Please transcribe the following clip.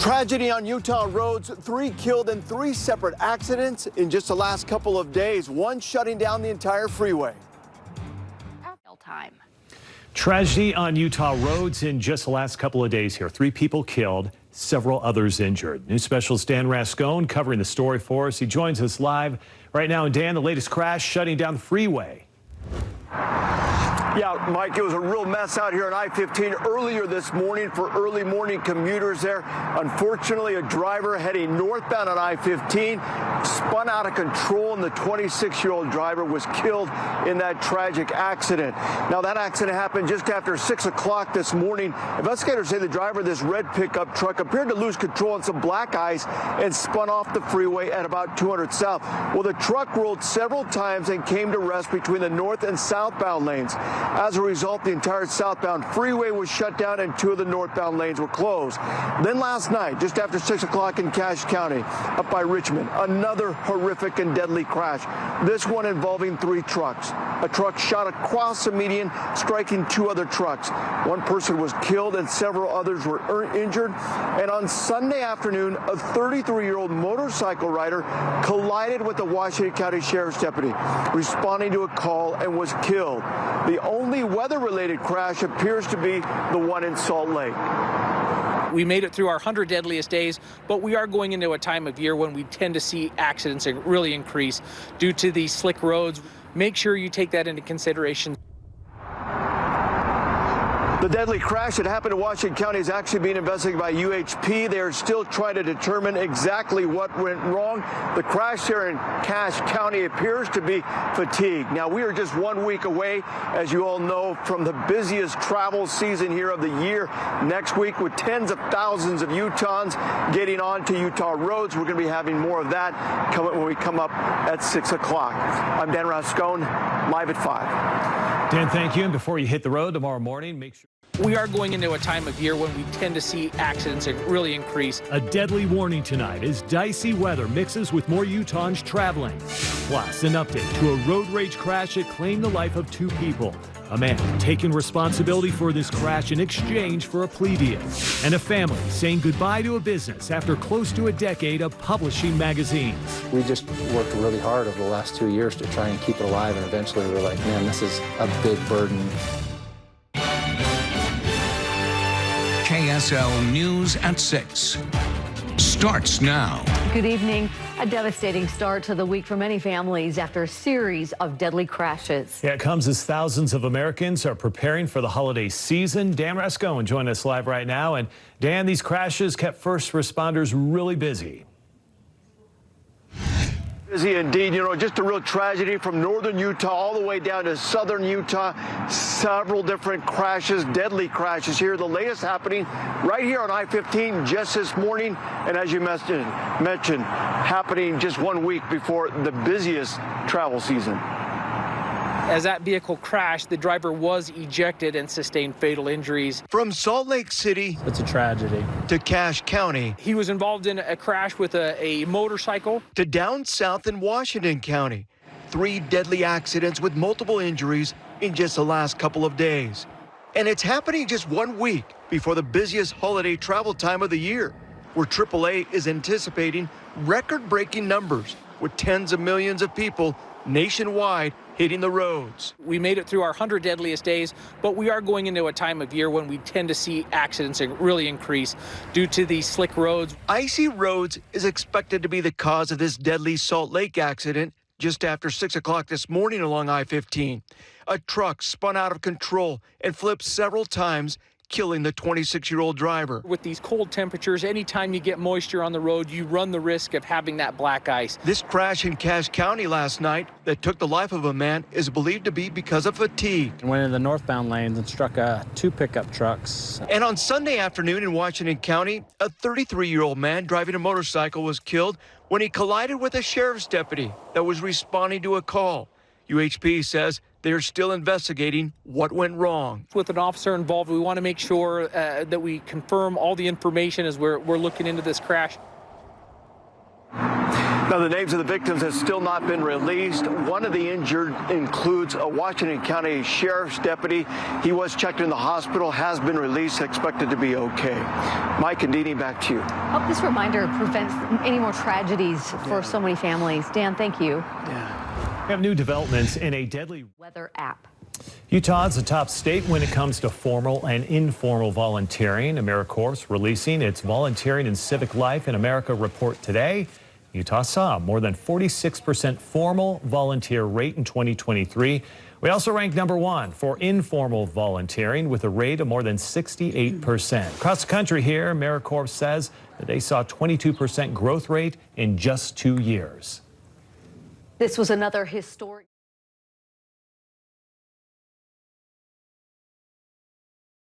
Tragedy on Utah roads, 3 killed in 3 separate accidents in just the last couple of days, one shutting down the entire freeway. Time. Tragedy on Utah roads in just the last couple of days here. 3 people killed, several others injured. News specialist Dan Rascone covering the story for us. He joins us live right now. And Dan, the latest crash shutting down the freeway. Yeah, Mike, it was a real mess out here on I-15 earlier this morning for early morning commuters there. Unfortunately, a driver heading northbound on I-15 spun out of control, and the 26-year-old driver was killed in that tragic accident. Now, that accident happened just after 6 o'clock this morning. Investigators say the driver of this red pickup truck appeared to lose control on some black ice and spun off the freeway at about 200 south. Well, the truck rolled several times and came to rest between the north and southbound lanes. As a result, the entire southbound freeway was shut down and 2 of the northbound lanes were closed. Then last night, just after 6 o'clock in Cache County, up by Richmond, another horrific and deadly crash. This one involving 3 trucks. A truck shot across the median, striking 2 other trucks. One person was killed and several others were injured. And on Sunday afternoon, a 33-year-old motorcycle rider collided with a Washington County Sheriff's deputy, responding to a call, and was killed. The only weather-related crash appears to be the one in Salt Lake. We made it through our 100 deadliest days, but we are going into a time of year when we tend to see accidents really increase due to these slick roads. Make sure you take that into consideration. The deadly crash that happened in Washington County is actually being investigated by UHP. They are still trying to determine exactly what went wrong. The crash here in Cache County appears to be fatigue. Now, we are just 1 week away, as you all know, from the busiest travel season here of the year next week, with tens of thousands of Utahns getting onto Utah roads. We're going to be having more of that coming when we come up at 6 o'clock. I'm Dan Rascone, live at 5. Dan, thank you. And before you hit the road tomorrow morning, make sure. We are going into a time of year when we tend to see accidents really increase. A deadly warning tonight as dicey weather mixes with more Utahns traveling. Plus, an update to a road rage crash that claimed the life of 2 people. A man taking responsibility for this crash in exchange for a plea deal. And a family saying goodbye to a business after close to a decade of publishing magazines. We just worked really hard over the last 2 years to try and keep it alive, and eventually we're like, man, this is a big burden. KSL News at 6 starts now. Good evening. A devastating start to the week for many families after a series of deadly crashes. Yeah, it comes as thousands of Americans are preparing for the holiday season. Dan Rascone joining us live right now. And Dan, these crashes kept first responders really busy. Busy indeed. You know, just a real tragedy from northern Utah all the way down to southern Utah. Several different crashes, deadly crashes here. The latest happening right here on I-15 just this morning. And as you mentioned, happening just 1 week before the busiest travel season. As that vehicle crashed, the driver was ejected and sustained fatal injuries. From Salt Lake City, It's a tragedy. to Cache County, He was involved in a crash with a motorcycle. to down south in Washington County. 3 deadly accidents with multiple injuries in just the last couple of days. And it's happening just 1 week before the busiest holiday travel time of the year, where AAA is anticipating record-breaking numbers with tens of millions of people nationwide hitting the roads. We made it through our 100 deadliest days, but we are going into a time of year when we tend to see accidents really increase due to these slick roads. Icy roads is expected to be the cause of this deadly Salt Lake accident just after 6 o'clock this morning along I-15. A truck spun out of control and flipped several times, killing the 26-year-old driver. With these cold temperatures, anytime you get moisture on the road, you run the risk of having that black ice. This crash in Cache County last night that took the life of a man is believed to be because of fatigue. And went into the northbound lanes and struck 2 pickup trucks. And on Sunday afternoon in Washington County, a 33-year-old man driving a motorcycle was killed when he collided with a sheriff's deputy that was responding to a call. UHP says they're still investigating what went wrong. With an officer involved, we want to make sure that we confirm all the information as we're looking into this crash. Now, Now, the names of the victims have still not been released. One of the injured includes a Washington County Sheriff's deputy. He was checked in the hospital, has been released, expected to be okay. Mike and Dini, back to you. Hope this reminder prevents any more tragedies for so many families. Dan, thank you. We have new developments in a deadly Weather app. Utah's the top state when it comes to formal and informal volunteering. AmeriCorps releasing its Volunteering and Civic Life in America report today. Utah saw more than 46% formal volunteer rate in 2023. We also ranked #1 for informal volunteering with a rate of more than 68%. Across the country here, AmeriCorps says that they saw a 22% growth rate in just 2 years. This was another historic